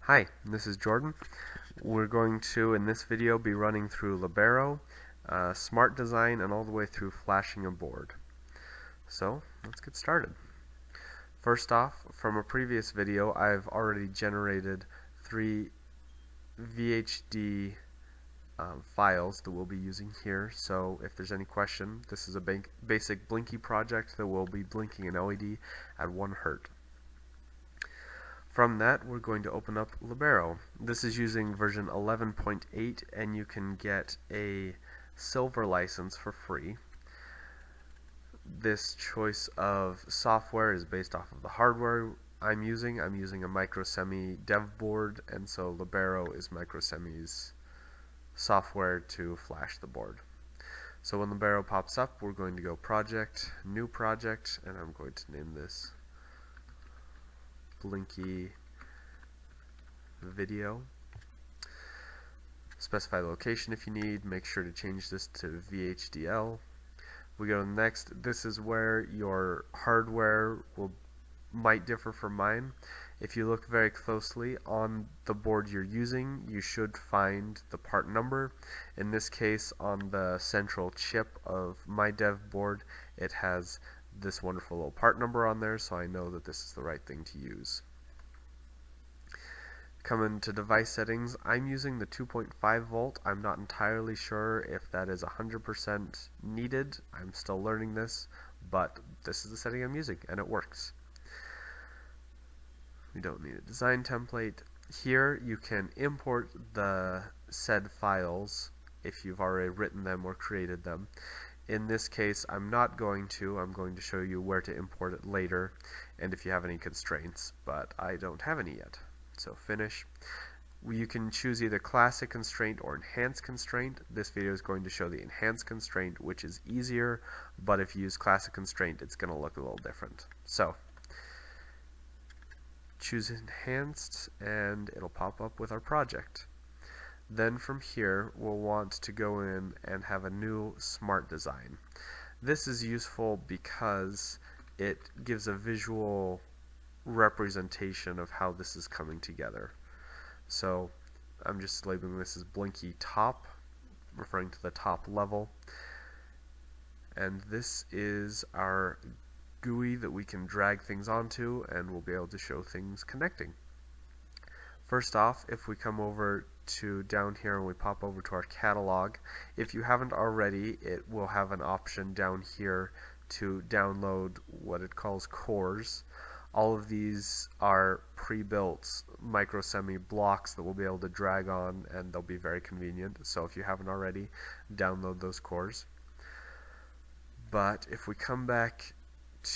Hi, this is Jordan. We're going to, in this video, be running through Libero, Smart Design, and all the way through flashing a board. So, let's get started. First off, from a previous video, I've already generated 3 VHD files that we'll be using here. So, if there's any question, this is a basic Blinky project that will be blinking an LED at 1 Hz. From that, we're going to open up Libero. This is using version 11.8, and you can get a silver license for free. This choice of software is based off of the hardware I'm using. I'm using a Microsemi dev board, and so Libero is Microsemi's software to flash the board. So when Libero pops up, we're going to go Project, New Project, and I'm going to name this Blinky Video. Specify the location if you need. Make sure to change this to VHDL. We go to next. This is where your hardware might differ from mine. If you look very closely on the board you're using, you should find the part number. In this case, on the central chip of my dev board, it has this wonderful little part number on there, so I know that this is the right thing to use. Come into device settings. I'm using the 2.5 volt. I'm not entirely sure if that is 100% needed. I'm still learning this, but this is the setting I'm using, and it works. We don't need a design template. Here you can import the said files if you've already written them or created them. In this case, I'm not going to. I'm going to show you where to import it later, and if you have any constraints, but I don't have any yet. So finish. You can choose either classic constraint or enhanced constraint. This video is going to show the enhanced constraint, which is easier, but if you use classic constraint, it's going to look a little different. So choose enhanced, and it'll pop up with our project. Then from here, we'll want to go in and have a new smart design. This is useful because it gives a visual representation of how this is coming together. So I'm just labeling this as Blinky Top, referring to the top level. And this is our GUI that we can drag things onto, and we'll be able to show things connecting. First off, if we come over to down here and we pop over to our catalog, if you haven't already, it will have an option down here to download what it calls cores. All of these are pre-built Microsemi blocks that we'll be able to drag on, and they'll be very convenient. So if you haven't already, download those cores. But if we come back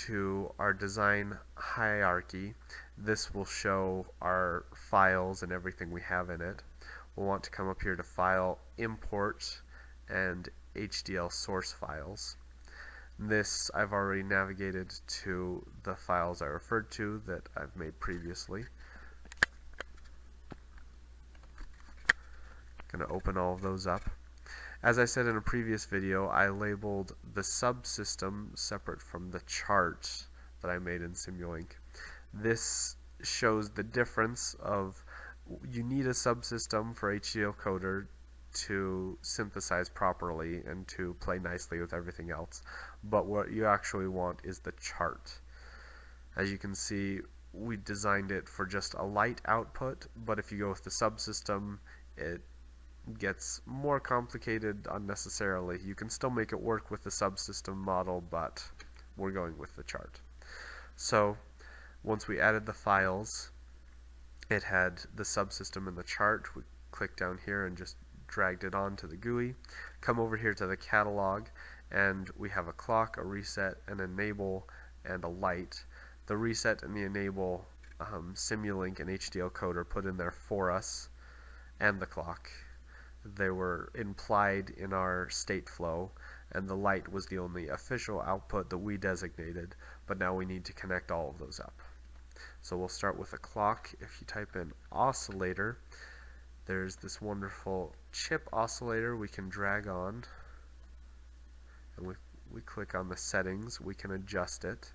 to our design hierarchy, this will show our files and everything we have in it. We'll want to come up here to File, Import, and HDL source files. This I've already navigated to the files I referred to that I've made previously. Going to open all of those up. As I said in a previous video, I labeled the subsystem separate from the chart that I made in Simulink. This shows the difference of you need a subsystem for HDL coder to synthesize properly and to play nicely with everything else, but what you actually want is the chart. As you can see, we designed it for just a light output, but if you go with the subsystem, it gets more complicated unnecessarily. You can still make it work with the subsystem model, but we're going with the chart. So once we added the files, it had the subsystem and the chart. We click down here and just dragged it onto the GUI. Come over here to the catalog, and we have a clock, a reset, an enable, and a light. The reset and the enable, Simulink and HDL coder put in there for us, and the clock. They were implied in our state flow, and the light was the only official output that we designated, but now we need to connect all of those up. So we'll start with a clock. If you type in oscillator, there's this wonderful chip oscillator we can drag on, and we click on the settings, we can adjust it.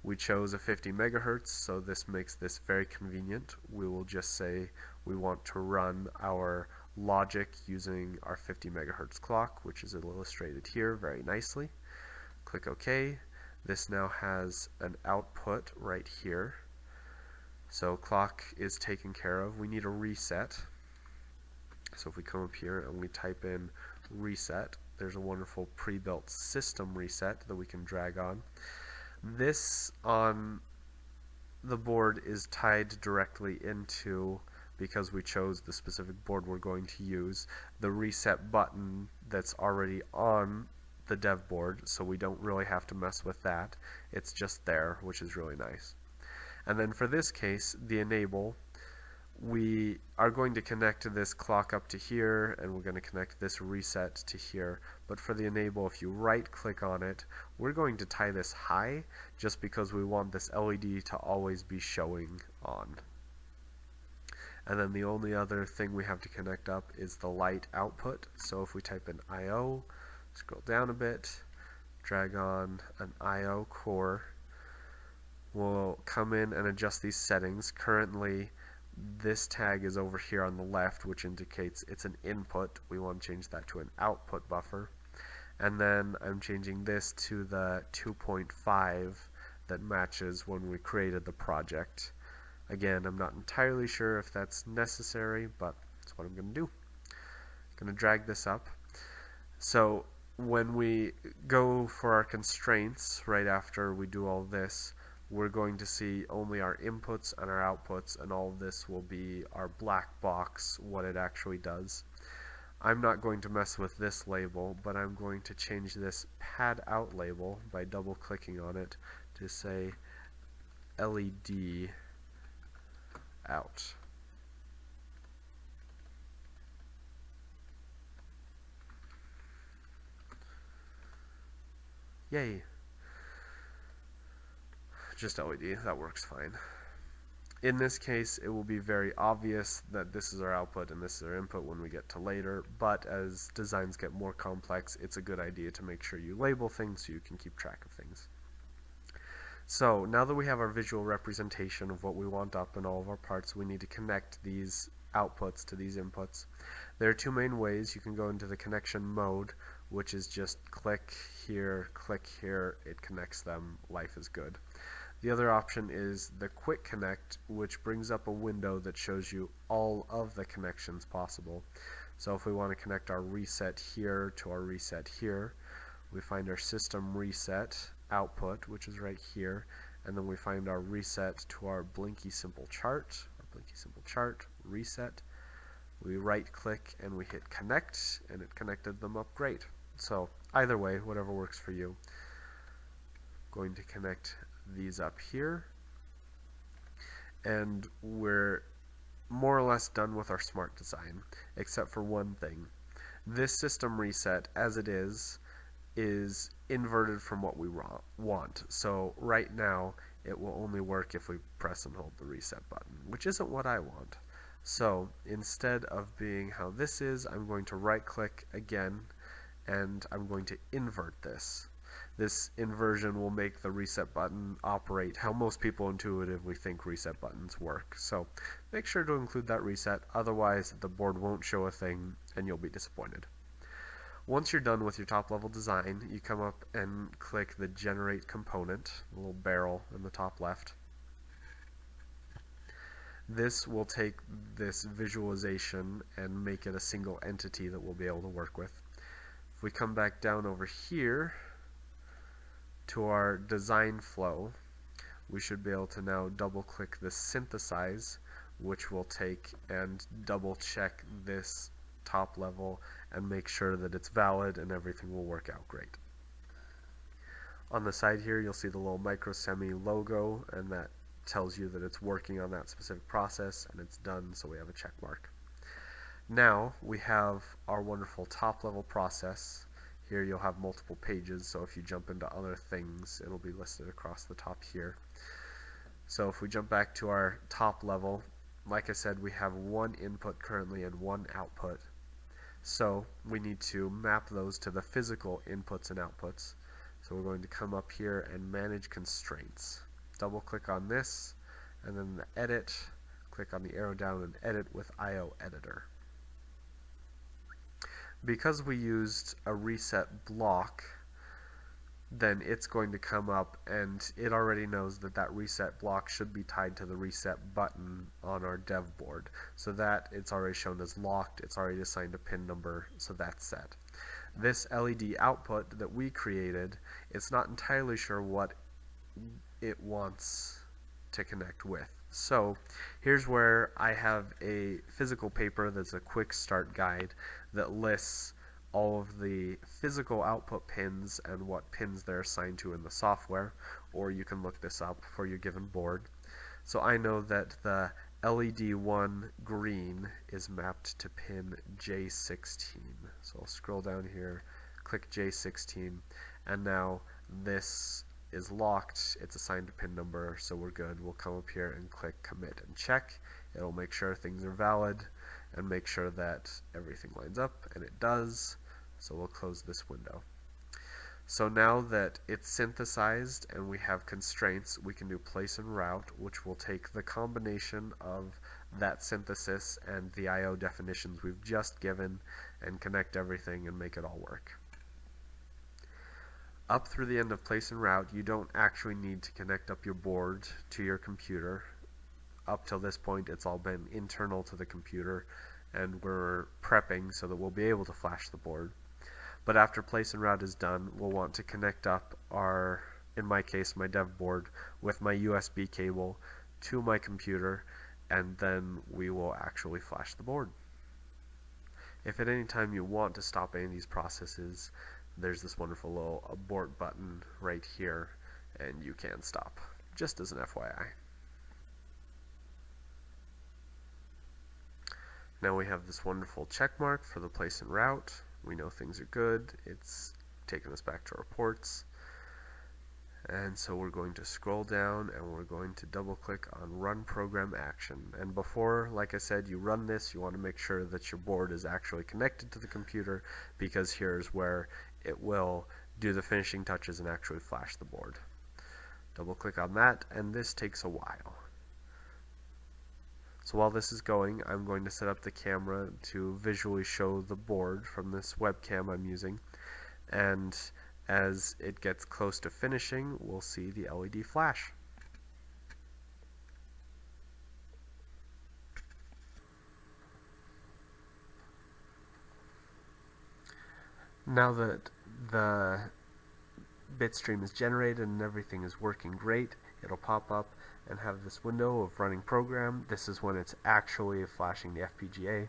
We chose a 50 megahertz, so this makes this very convenient. We will just say we want to run our logic using our 50 megahertz clock, which is illustrated here very nicely. Click OK. This now has an output right here. So clock is taken care of. We need a reset. So if we come up here and we type in reset, there's a wonderful pre-built system reset that we can drag on. This on the board is tied directly into, because we chose the specific board we're going to use, the reset button that's already on the dev board, so we don't really have to mess with that. It's just there, which is really nice. And then for this case, the enable, we are going to connect this clock up to here, and we're going to connect this reset to here. But for the enable, if you right click on it, we're going to tie this high just because we want this LED to always be showing on. And then the only other thing we have to connect up is the light output. So if we type in I/O, scroll down a bit, drag on an I/O core, we'll come in and adjust these settings. Currently this tag is over here on the left, which indicates it's an input. We want to change that to an output buffer. And then I'm changing this to the 2.5 that matches when we created the project. Again, I'm not entirely sure if that's necessary, but that's what I'm going to do. I'm going to drag this up. So when we go for our constraints, right after we do all this, we're going to see only our inputs and our outputs, and all of this will be our black box, what it actually does. I'm not going to mess with this label, but I'm going to change this pad out label by double clicking on it to say LED out. Yay. Just LED, that works fine. In this case, it will be very obvious that this is our output and this is our input when we get to later, but as designs get more complex, it's a good idea to make sure you label things so you can keep track of things. So now that we have our visual representation of what we want up in all of our parts, we need to connect these outputs to these inputs. There are two main ways. You can go into the connection mode, which is just click here, it connects them, life is good. The other option is the quick connect, which brings up a window that shows you all of the connections possible. So if we want to connect our reset here to our reset here, we find our system reset output, which is right here, and then we find our reset to our blinky simple chart, reset. We right click and we hit connect, and it connected them up great. So either way, whatever works for you. Going to connect these up here, and we're more or less done with our smart design, except for one thing. This system reset, as it is inverted from what we want. So right now it will only work if we press and hold the reset button, which isn't what I want. So instead of being how this is, I'm going to right click again, and I'm going to invert this. This inversion will make the reset button operate how most people intuitively think reset buttons work. So make sure to include that reset, otherwise the board won't show a thing and you'll be disappointed. Once you're done with your top level design, you come up and click the generate component, the little barrel in the top left. This will take this visualization and make it a single entity that we'll be able to work with. If we come back down over here to our design flow, we should be able to now double click the synthesize, which will take and double check this top level and make sure that it's valid and everything will work out great. On the side here you'll see the little micro semi logo, and that tells you that it's working on that specific process and it's done, so we have a check mark. Now we have our wonderful top level process. Here you'll have multiple pages, so if you jump into other things, it'll be listed across the top here. So if we jump back to our top level, like I said, we have one input currently and one output. So we need to map those to the physical inputs and outputs. So we're going to come up here and manage constraints. double click on this, and then the edit, click on the arrow down and edit with IO editor. Because we used a reset block, then it's going to come up and it already knows that that reset block should be tied to the reset button on our dev board. So that it's already shown as locked, it's already assigned a pin number, so that's set. This LED output that we created, it's not entirely sure what it wants to connect with. So here's where I have a physical paper that's a quick start guide that lists all of the physical output pins and what pins they're assigned to in the software, or you can look this up for your given board. So I know that the LED1 green is mapped to pin J16. So I'll scroll down here, click J16, and now this is locked, it's assigned a pin number, so we're good. We'll come up here and click commit and check. It'll make sure things are valid and make sure that everything lines up, and it does. So we'll close this window. So now that it's synthesized and we have constraints, we can do place and route, which will take the combination of that synthesis and the IO definitions we've just given and connect everything and make it all work. Up through the end of place and route, you don't actually need to connect up your board to your computer. Up till this point, it's all been internal to the computer, and we're prepping so that we'll be able to flash the board. But after place and route is done, we'll want to connect up our, in my case, my dev board with my USB cable to my computer, and then we will actually flash the board. If at any time you want to stop any of these processes, there's this wonderful little abort button right here, and you can stop, just as an FYI. Now we have this wonderful check mark for the place and route. We know things are good. It's taken us back to our ports. And so we're going to scroll down and we're going to double click on run program action. And before, like I said, you run this, you want to make sure that your board is actually connected to the computer, because here's where it will do the finishing touches and actually flash the board. Double click on that, and this takes a while. So while this is going, I'm going to set up the camera to visually show the board from this webcam I'm using, and as it gets close to finishing, we'll see the LED flash. Now that the bit stream is generated and everything is working great, it'll pop up and have this window of running program. This is when it's actually flashing the FPGA.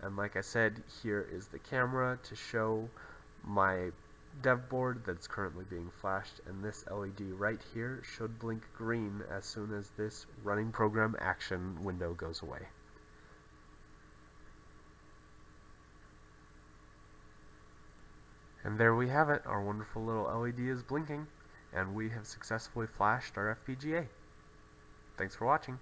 And like I said, here is the camera to show my dev board that's currently being flashed, and this LED right here should blink green as soon as this running program action window goes away. And there we have it, our wonderful little LED is blinking, and we have successfully flashed our FPGA. Thanks for watching.